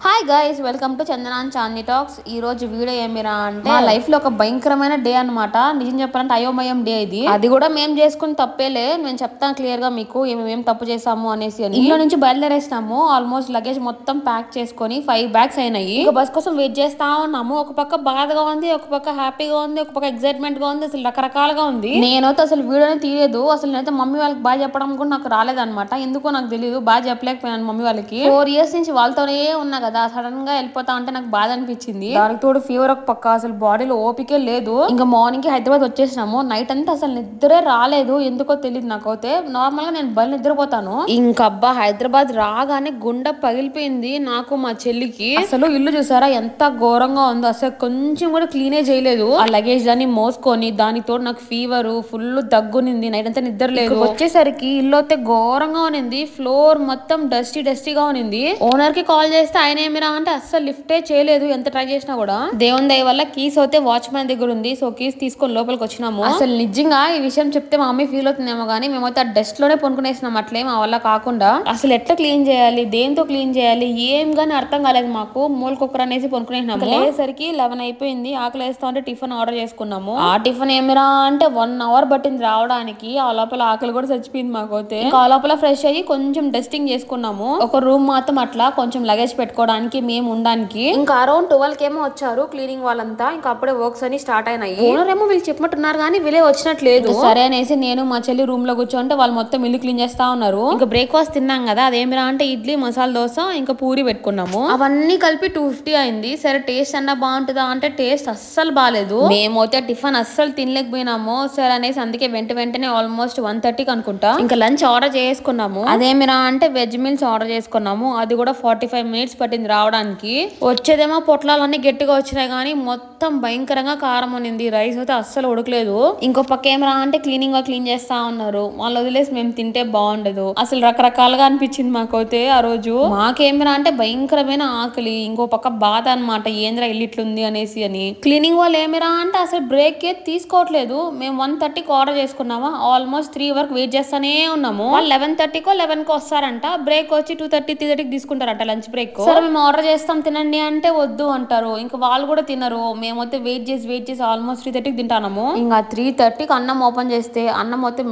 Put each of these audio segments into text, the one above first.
Hi guys, welcome to Chandanan Chandi talks. ఈ రోజు video ఏమిరా అంటే మా లైఫ్ లో ఒక భయంకరమైన డే అనమాట. నిజం చెప్పాలంటే అయోమయం డే ఇది. అది కూడా మేము చేసుకుని తప్పేలే. నేను చెప్తాను క్లియర్ గా మీకు ఏమేమి తప్పు చేసాము అనేసి. ఇంట్లో నుంచి బయలుదేరేసినాము. ఆల్మోస్ట్ లగేజ్ మొత్తం ప్యాక్ చేసుకొని 5 బ్యాగ్స్ అయినాయి. ఇంకా బస్ కోసం వెయిట్ చేస్తా ఉన్నాము. ఒక పక్క బాధగా ఉంది, ఒక పక్క హ్యాపీగా ఉంది, ఒక పక్క ఎక్సైట్మెంట్ గా ఉంది, అసలు రకరకాలుగా ఉంది. నేనైతే అసలు వీడియోని తీయలేదు. అసలు నేనైతే మమ్మీ వాళ్ళకి బాగా చెప్పడం కూడా నాకు రాలేదన్నమాట. ఎందుకో నాకు తెలియదు, బాగా చెప్పలేకపోయాను మమ్మీ వాళ్ళకి. 4 years నుంచి వాళ్ళతోనే ఉన్నా కదా, సడన్ గా వెళ్ళిపోతా ఉంటే నాకు బాధ అనిపించింది. దానికి తోడు ఫీవర్ ఒక పక్క, అసలు బాడీలో ఓపికే లేదు. ఇంకా మార్నింగ్ కి హైదరాబాద్ వచ్చేసినాము. నైట్ అంతా అసలు నిద్రే రాలేదు, ఎందుకో తెలియదు. నాకైతే నార్మల్ గా నేను బలి నిద్రపోతాను. ఇంకా అబ్బా హైదరాబాద్ రాగానే గుండె పగిలిపోయింది నాకు, మా చెల్లికి. అసలు ఇల్లు చూసారా ఎంత ఘోరంగా ఉందో, అసలు కొంచెం కూడా క్లీనే చేయలేదు. ఆ లగేజ్ దాన్ని మోసుకొని, దానికి తోడు నాకు ఫీవర్, ఫుల్ దగ్గునింది. నైట్ అంతా నిద్ర లేదు. వచ్చేసరికి ఇల్లు అయితే ఘోరంగా ఉనింది. ఫ్లోర్ మొత్తం డస్టీగా ఉనింది. ఓనర్ కి కాల్ చేస్తే ఆయన ఏమిరా అంటే అస్సలు లిఫ్టే చేయలేదు, ఎంత ట్రై చేసినా కూడా. దేవుని దయ వల్ల కీస్ అయితే వాచ్మెన్ దగ్గర ఉంది. సో కీస్ తీసుకొని లోపలికి వచ్చినాము. అసలు నిజంగా ఈ విషయం చెప్తే మా మమ్మీ ఫీల్ అవుతుందేమో కానీ మేమైతే ఆ డస్ట్ లోనే పొనుకునేసినాం. అట్లే మా వల్ల కాకుండా అసలు ఎట్లా క్లీన్ చేయాలి, దేంతో క్లీన్ చేయాలి ఏం గానీ అర్థం కాలేదు మాకు. మూల కుక్కర్ అనేసి పొనుకునేసినాము. లేసరికి 11 అయిపోయింది. ఆకలి వేస్తా ఉంటే టిఫిన్ ఆర్డర్ చేసుకున్నాము. ఆ టిఫిన్ ఏమిరా అంటే 1 hour పట్టింది రావడానికి. ఆ లోపల ఆకలి కూడా చచ్చిపోయింది మాకైతే. ఆ లోపల ఫ్రెష్ అయ్యి కొంచెం డస్టింగ్ చేసుకున్నాము. ఒక రూమ్ మాత్రం అట్లా కొంచెం లగేజ్ పెట్టుకోవడానికి, మేము ఉండడానికి. ఇంకా అరౌండ్ 12 కేమో వచ్చారు క్లీనింగ్ వాళ్ళంతా. ఇంకా అప్పుడే వర్క్స్ అని స్టార్ట్ అయినాయి. ఓనర్ ఏమో వీళ్ళు చెప్పమంటున్నారు కానీ వీళ్ళే వచ్చినట్లేదు. సరే అనేసి నేను మా చెల్లి రూమ్ లో కూర్చోంటే వాళ్ళు మొత్తం ఇల్లు క్లీన్ చేస్తా ఉన్నారు. ఇంకా బ్రేక్ఫాస్ట్ తిన్నాం కదా, అదేమిరా అంటే ఇడ్లీ, మసాలా దోశ, ఇంకా పూరి పెట్టుకున్నాము. అవన్నీ కలిపి 250 అయింది. సరే టేస్ట్ అన్నా బాగుంటుందా అంటే టేస్ట్ అస్సలు బాగాలేదు. మేమైతే టిఫిన్ అస్సలు తినలేకపోయినాము. సరే అనేసి అందుకే వెంటనే ఆల్మోస్ట్ 1:30కి అనుకుంటా ఇంకా లంచ్ ఆర్డర్ చేసుకున్నాము. అదేమిరా అంటే వెజ్ మీల్స్ ఆర్డర్ చేసుకున్నాము. అది కూడా 45 minutes పట్టింది రావడానికి. వచ్చేదేమో పొట్లాలన్నీ గట్టిగా వచ్చినాయి కానీ మొత్తం భయంకరంగా కారం ఉన్నింది. రైస్ అయితే అస్సలు ఉడకలేదు. ఇంకో పక్క ఏమరా అంటే క్లీన్ చేస్తా ఉన్నారు. వాళ్ళు వదిలేసి మేము తింటే బాగుండదు. అసలు రకరకాలుగా అనిపించింది మాకైతే ఆ రోజు. మాకేమరా అంటే భయంకరమైన ఆకలి, ఇంకో పక్క బాధ అనమాట, ఏంద్రా ఇల్లు ఇట్లుంది అనేసి. అని క్లీనింగ్ వాళ్ళు ఏమిరా అంటే అసలు బ్రేక్ తీసుకోవట్లేదు. మేము 1:30కి ఆర్డర్ చేసుకున్నామా, ఆల్మోస్ట్ 3 వరకు వెయిట్ చేస్తానే ఉన్నాము. వాళ్ళు 11:30కో 11కో వస్తారంట. బ్రేక్ వచ్చి 2:30, 3:30కి తీసుకుంటారంట లంచ్ బ్రేక్. సరే మేము ఆర్డర్ చేస్తాం తినండి అంటే వద్దు అంటారు. ఇంకా వాళ్ళు కూడా తినరు. మేమైతే వెయిట్ చేసి ఆల్మోస్ట్ 3:30కి తింటాము. ఇంకా 3:30కి అన్నం ఓపెన్ చేస్తే అన్నం మొత్తం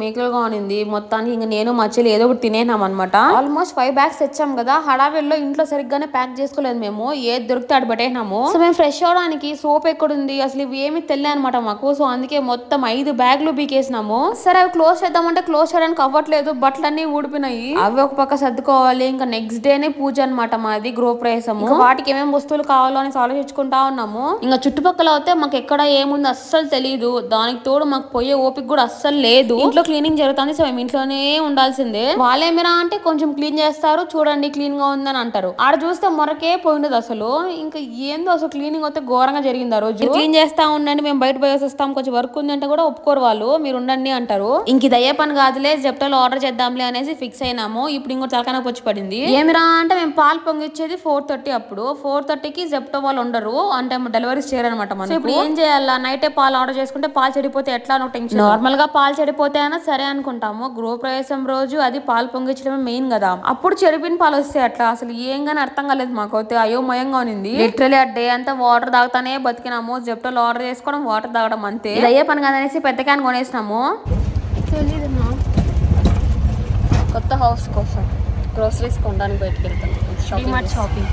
మేకలుగా ఉనింది మొత్తానికి. ఇంకా నేను మా చెల్లి ఏదో ఒకటి తినేనాం అనమాట. ఆల్మోస్ట్ 5 బ్యాగ్స్ తెచ్చాం కదా, హడావిడిలో ఇంట్లో సరిగ్గానే ప్యాక్ చేసుకోలేదు మేము. ఏది దొరికితే ఆడ పెట్టేసినాము. సో మేము ఫ్రెష్ అవడానికి సోప్ ఎక్కడుంది అసలు ఇవి ఏమి తెలియదు అనమాట మాకు. సో అందుకే మొత్తం 5 బ్యాగులు బీకేసినాము. సరే అవి క్లోజ్ చేద్దామంటే క్లోజ్ చేయడానికి అవ్వట్లేదు. బట్టలన్నీ ఊడిపోయినాయి. అవి ఒక పక్క సర్దుకోవాలి. ఇంకా నెక్స్ట్ డేనే పూజ అనమాట మాది, గృహప్రవేశము. వాటికి ఏమేమి వస్తువులు కావాలో అని ఆలోచించుకుంటా ఉన్నాము. ఇంకా చుట్టుపక్కల అయితే మాకు ఎక్కడ ఏముంది అస్సలు తెలియదు. దానికి తోడు మాకు పోయే ఓపిక కూడా అస్సలు లేదు. ఇంట్లో క్లీనింగ్ జరుగుతుంది. సో మేము ఇంట్లోనే ఉండాల్సిందే. వాళ్ళేమిరా అంటే కొంచెం క్లీన్ చేస్తారు, చూడండి క్లీన్ గా ఉందని అంటారు. ఆడ చూస్తే మొరకే పోయినది అసలు. ఇంకా ఏందో అసలు క్లీనింగ్ అయితే ఘోరంగా జరిగింది ఆ రోజు. క్లీన్ చేస్తా ఉండండి, మేము బయట పోయేసి వస్తాం, కొంచెం వర్క్ ఉంది అంటే కూడా ఒప్పుకోరు వాళ్ళు. మీరు ఉండండి అంటారు. ఇంక ఇది అయ్యే పని కాదులే, జెప్టోలో ఆర్డర్ చేద్దాంలే అనేసి ఫిక్స్ అయినాము. ఇప్పుడు ఇంకో తలకానకు వచ్చి పడింది. ఏమిరా అంటే మేము పాలు పొంగిచ్చేది 4:30 అప్పుడు. 4:30కి జెప్టో వాళ్ళు ఉండరు అంటే డెలివరీస్ చేయరనమాట. మనం ఇప్పుడు ఏం చేయాలా, నైటే పాలు ఆర్డర్ చేసుకుంటే పాలు చెడిపోతే ఎట్లా టెన్షన్. నార్మల్ గా పాలు చెడిపోతే అయినా సరే అనుకుంటాము. గృహప్రవేశం రోజు అది పాలు పొంగించడమే మెయిన్ కదా. అప్పుడు చెడిపిన పాలు వస్తాయి అట్లా. అసలు ఏం గానీ అర్థం కాలేదు మాకైతే. అయోమయంగా ఉంది. లిటరలీ ఆ డే అంతా వాటర్ తాగుతానే బతికినాము. జెప్టోలో ఆర్డర్ చేసుకోవడం, వాటర్ తాగడం అంతే. ఇది అయ్యే పని కదనేసి పెద్ద క్యాన్ కొనేసినాము. కొత్త హౌస్ కోసం గ్రోసరీస్ కొనడానికి బయటకు వెళ్తాను. షాపింగ్.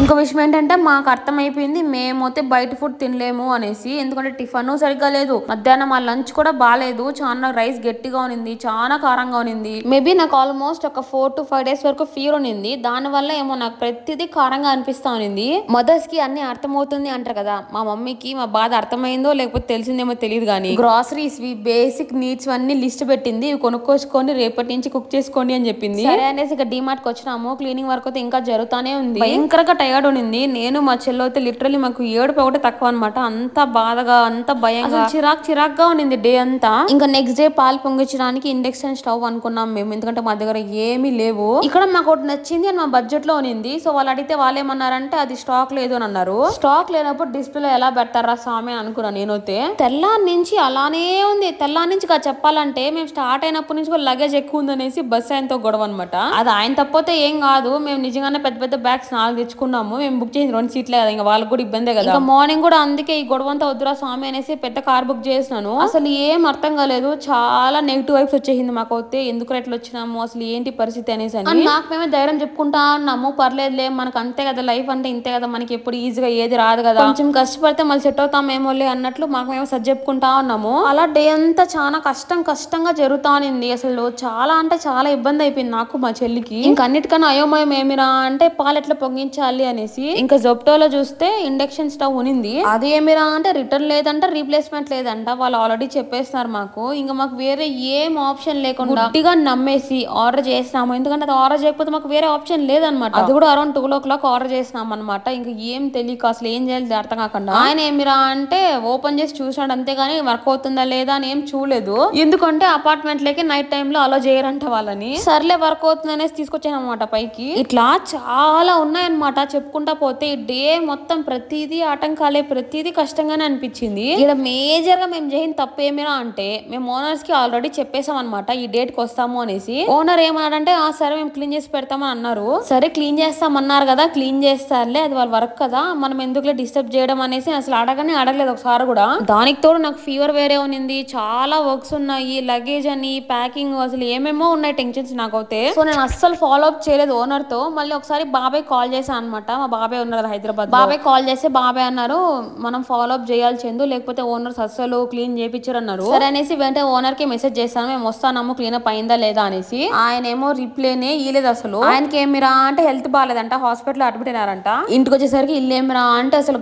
ఇంకో విషయం ఏంటంటే మాకు అర్థమైపోయింది మేమైతే బయట ఫుడ్ తినలేము అనేసి. ఎందుకంటే టిఫిన్ సరిగ్గా లేదు, మధ్యాహ్నం మా లంచ్ కూడా బాగాలేదు. చాలా రైస్ గట్టిగా ఉనింది, చాలా కారంగా ఉనింది. మేబీ నాకు ఆల్మోస్ట్ ఒక 4 to 5 days వరకు ఫీవర్ ఉనింది. దాని వల్ల ఏమో నాకు ప్రతిదీ కారంగా అనిపిస్తా ఉనింది. మదర్స్ కి అన్ని అర్థమవుతుంది అంటారు కదా, మా మమ్మీకి మా బాధ అర్థమైందో లేకపోతే తెలిసిందేమో తెలియదు కానీ గ్రాసరీస్ బేసిక్ నీడ్స్ అన్ని లిస్ట్ పెట్టింది. ఇవి కొనుక్కోసుకొని రేపటి నుంచి కుక్ చేసుకోండి అని చెప్పింది. సరే అనేసి ఇక డిమార్ట్ కి వచ్చినాము. క్లీనింగ్ వర్క్ అయితే ఇంకా జరుగుతానే ఉంది. భయంకరంగా టైం టైర్డ్ ఉన్నింది. నేను మా చెల్లి అయితే లిటరలీ మాకు ఏడుపు ఒకటి తక్కువ అనమాట. అంత బాధగా అంత భయంగా చిరాక్గా ఉన్నింది డే అంతా. ఇంకా నెక్స్ట్ డే పాలు పొంగించడానికి ఇండక్షన్ స్టవ్ అనుకున్నాం మేము, ఎందుకంటే మా దగ్గర ఏమీ లేవు. ఇక్కడ మాకు ఒకటి నచ్చింది అని మా బడ్జెట్ లో ఉన్నింది. సో వాళ్ళు అడిగితే వాళ్ళు ఏమన్నారంటే అది స్టాక్ లేదు అని అన్నారు. స్టాక్ లేనప్పుడు డిస్ప్లే ఎలా పెడతారా సామె అనుకున్నా నేనైతే. తెల్లారి నుంచి అలానే ఉంది. తెల్లారి నుంచి చెప్పాలంటే మేము స్టార్ట్ అయినప్పటి నుంచి కూడా లగేజ్ ఎక్కువ ఉందనేసి బస్ ఆయనతో గొడవ అనమాట. అది ఆయన తప్పితే ఏం కాదు, మేము నిజంగానే పెద్ద పెద్ద బ్యాగ్స్ 4 తెచ్చుకున్నాము. మేము బుక్ చేసిన 2 సీట్లే కదా, ఇంకా వాళ్ళకి కూడా ఇబ్బందే కదా. ఇంకా మార్నింగ్ కూడా అందుకే ఈ గొడవ అంతా వద్దురా స్వామి అనేసి పెద్ద కార్ బుక్ చేసినాను. అసలు ఏం అర్థం కాలేదు, చాలా నెగిటివ్ వైబ్స్ వచ్చేసింది మాకు అయితే. ఎందుకు ఎట్లా వచ్చినాము, అసలు ఏంటి పరిస్థితి అనేసి అని నాకు మేమే ధైర్యం చెప్పుకుంటా ఉన్నాము. పర్లేదులే, మనకు అంతే కదా, లైఫ్ అంటే ఇంతే కదా, మనకి ఎప్పుడు ఈజీగా ఏది రాదు కదా, కొంచెం కష్టపడితే మళ్ళీ సెట్ అవుతామేమోలే అన్నట్లు మాకు మేము సరి చెప్పుకుంటా ఉన్నాము. అలా డే అంతా చాలా కష్టంగా జరుగుతా ఉంది. అసలు చాలా అంటే చాలా ఇబ్బంది అయిపోయింది నాకు మా చెల్లికి. ఇంకా అన్నిటికన్నా అయోమయం ఏమిరా అంటే పాలు ఎట్లా పొంగించాలి అనేసి. ఇంకా జొప్టోలో చూస్తే ఇండక్షన్ స్టవ్ ఉనింది, అది ఏమిరా అంటే రిటర్న్ లేదంట, రీప్లేస్మెంట్ లేదంట. వాళ్ళు ఆల్రెడీ చెప్పేస్తున్నారు మాకు. ఇంకా మాకు వేరే ఏం ఆప్షన్ లేకుండా గట్టిగా నమ్మేసి ఆర్డర్ చేసినాము. ఎందుకంటే అది ఆర్డర్ చేయకపోతే మాకు వేరే ఆప్షన్ లేదనమాట. అది కూడా అరౌండ్ 12 o'clock ఆర్డర్ చేసినాం అనమాట. ఇంకా ఏం తెలియక అసలు ఏం చేయాలి అర్థం కాకుండా ఆయన ఏమిరా అంటే ఓపెన్ చేసి చూసాడు అంతేగాని వర్క్ అవుతుందా లేదా అని ఏం చూడలేదు. ఎందుకంటే అపార్ట్మెంట్ లకి నైట్ టైమ్ లో అలా చేయరంట వాళ్ళని. సర్లే వర్క్ అవుతుంది అనేసి తీసుకొచ్చాను అనమాట పైకి. ఇట్లా చాలా ఉన్నాయన్నమాట చెప్పుకుంటా పోతే. ఈ డే మొత్తం ప్రతిదీ ఆటంకాలే, ప్రతిదీ కష్టంగానే అనిపించింది. ఇక్కడ మేజర్ గా మేము చేసిన తప్పు ఏమిరా అంటే మేము ఓనర్స్ కి ఆల్రెడీ చెప్పేసాం అనమాట ఈ డేట్ కి వస్తాము అనేసి. ఓనర్ ఏమన్నాడంటే సరే మేము క్లీన్ చేసి పెడతామని అన్నారు. సరే క్లీన్ చేస్తామన్నారు కదా, క్లీన్ చేస్తారులే, అది వాళ్ళ వర్క్ కదా, మనం ఎందుకులే డిస్టర్బ్ చేయడం అనేసి అసలు అడగలేదు ఒకసారి కూడా. దానికి తోడు నాకు ఫీవర్ వేరే ఉన్నింది, చాలా వర్క్స్ ఉన్నాయి, లగేజ్ అని ప్యాకింగ్ అసలు ఏమేమో ఉన్నాయి టెన్షన్స్ నాకైతే. సో నేను అస్సలు ఫాలో అప్ చేయలేదు ఓనర్ తో. మళ్ళీ ఒకసారి బాబాయ్ కాల్ చేశాను అనమాట. మా బాబాయ్ ఉన్నారు హైదరాబాద్. బాబాయ్ కాల్ చేస్తే బాబాయ్ అన్నారు మనం ఫాలో అప్ చేయాలి చెందు, లేకపోతే ఓనర్స్ అస్సలు క్లీన్ చేయించారు అన్నారు. సరే అనేసి వెంటనే ఓనర్ కి మెసేజ్ చేస్తాను మేము వస్తాము క్లీన్ అప్ అయిందా లేదా అనేసి. ఆయన ఏమో రిప్లైనే ఇయలేదు అసలు. ఆయనకి ఏమిరా అంటే హెల్త్ బాగాలేదంట, హాస్పిటల్ అడ్మిట్ అయినారంట. ఇంటికి వచ్చేసరికి ఇల్లు ఏమిరా అంటే అసలు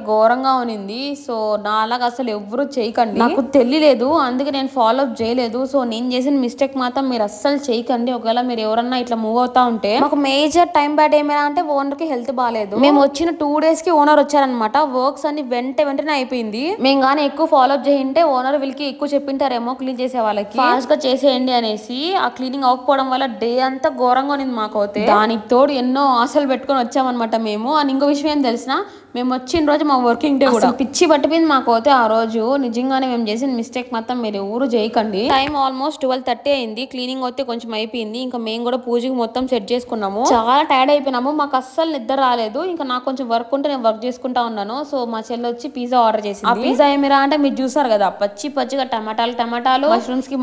ఘోరంగా ఉన్నింది. సో నాలాగా అసలు ఎవరు చేయకండి, నాకు తెలియలేదు అందుకే నేను ఫాలో అప్ చేయలేదు. సో నేను చేసిన మిస్టేక్ మాత్రం మీరు అస్సలు చేయకండి. ఒకవేళ మీరు ఎవరన్నా ఇట్లా మూవ్ అవుతా ఉంటే. మాకు మేజర్ టైం బ్యాడ్ ఏమైనా అంటే ఓనర్ కి హెల్త్ బాగాలేదు. మేము వచ్చిన 2 days కి ఓనర్ వచ్చారనమాట. వర్క్స్ అన్ని వెంటనే అయిపోయింది. మేము గానీ ఎక్కువ ఫాలో అప్ చేయింటే ఓనర్ వీళ్ళకి ఎక్కువ చెప్పింటారేమో క్లీన్ చేసే వాళ్ళకి ఫాస్ట్ గా చేసేయండి అనేసి. ఆ క్లీనింగ్ అవ్వకపోవడం వల్ల డే అంతా ఘోరంగా ఉంది మాకు అయితే. దానికి తోడు ఎన్నో ఆశలు పెట్టుకొని వచ్చామన్నమాట మేము. అని ఇంకో విషయం ఏం తెలిసిన, మేము వచ్చిన రోజు మా వర్కింగ్ డే కూడా పిచ్చి పట్టిపోయింది మాకు అయితే ఆ రోజు. నిజంగానే మేము చేసిన మిస్టేక్ మాత్రం మీరు ఎవరు చేయకండి. టైం ఆల్మోస్ట్ 12:30 అయింది. క్లీనింగ్ అయితే కొంచెం అయిపోయింది. ఇంకా మేము కూడా పూజకి మొత్తం సెట్ చేసుకున్నాము. చాలా టైర్డ్ అయిపోయినాము, మాకు అస్సలు నిద్ర రాలేదు. ఇంకా నాకు కొంచెం వర్క్ ఉంటే నేను వర్క్ చేసుకుంటా ఉన్నాను. సో మా చెల్లి వచ్చి పిజ్జా ఆర్డర్ చేసింది. ఆ పిజ్జా ఏమిరా అంటే మీరు చూసారు కదా, పచ్చిగా టమాటాలు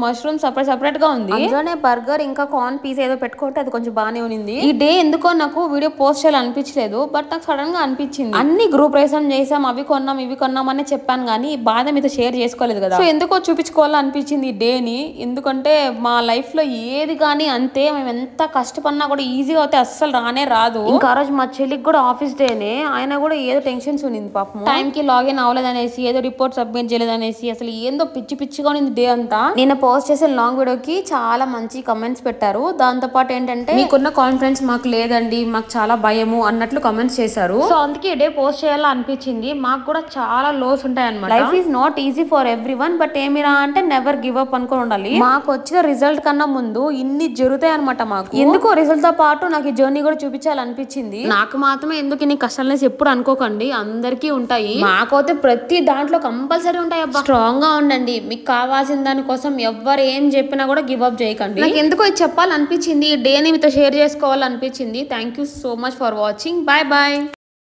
మష్రూమ్స్ సపరేట్ గా ఉంది. అందులోనే బర్గర్ ఇంకా కార్న్ పిజ్జా ఏదో పెట్టుకుంటే అది కొంచెం బాగానే ఉంది. ఈ డే ఎందుకో నాకు వీడియో పోస్ట్ చేయాలనిపించలేదు, బట్ నాకు సడన్ గా అనిపించింది. అన్ని గ్రూప్ రేషన్ చేసాం, అవి కొన్నాం అని చెప్పాను కానీ బాధ మీతో షేర్ చేసుకోలేదు కదా. సో ఎందుకో చూపించుకోవాలనిపించింది ఈ డేని. ఎందుకంటే మా లైఫ్ లో ఏది కానీ అంతే, మేము ఎంత కష్టపడినా కూడా ఈజీగా అయితే అస్సలు రాదు. ఇంకా ఆ రోజు మా చెల్లికి కూడా ఆఫీస్ డేనే, ఆయన కూడా ఏదో టెన్షన్స్ ఉంది పాపం. టైం కి లాగిన్ అవ్వలేదు అనేసి, ఏదో రిపోర్ట్ సబ్మిట్ చేయలేదు అనేసి, అసలు ఏందో పిచ్చిగా ఉంది డే అంతా. నేను పోస్ట్ చేసిన లాంగ్ వీడియోకి చాలా మంచి కమెంట్స్ పెట్టారు. దాంతో పాటు ఏంటంటే మీకున్న కాన్ఫిడెన్స్ మాకు లేదండి, మాకు చాలా భయము అన్నట్లు కమెంట్స్ చేశారు. సో అందుకే డే పోస్ట్ చేయాలా అనిపించింది. మాకు కూడా చాలా లోస్ ఉంటాయి అన్నమాట. Life is not easy for everyone, but ఏమిరా అంటే నెవర్ గివ్ అప్ అనుకుని ఉండాలి. మాకు వచ్చిన రిజల్ట్ కన్నా ముందు ఇన్ని జరుగుతాయి అనమాట మాకు. ఎందుకో రిజల్ట్ తో పాటు నాకు ఈ జర్నీ కూడా చూపించాలనిపించింది. నాకు మాత్రమే ఎందుకు ఇన్ని కష్టాలు ఎప్పుడు అనుకోకండి, అందరికీ ఉంటాయి. మాకైతే ప్రతి దాంట్లో కంపల్సరీ ఉంటాయి. అబ్బా స్ట్రాంగ్ గా ఉండండి, మీకు కావాల్సిన దానికోసం ఎవరు ఏం చెప్పినా కూడా గివ్ అప్ చేయకండి. నాకు ఎందుకో ఇది చెప్పాలనిపించింది, ఈ డేని మీతో షేర్ చేసుకోవాలనిపించింది. Thank you so much for watching. Bye.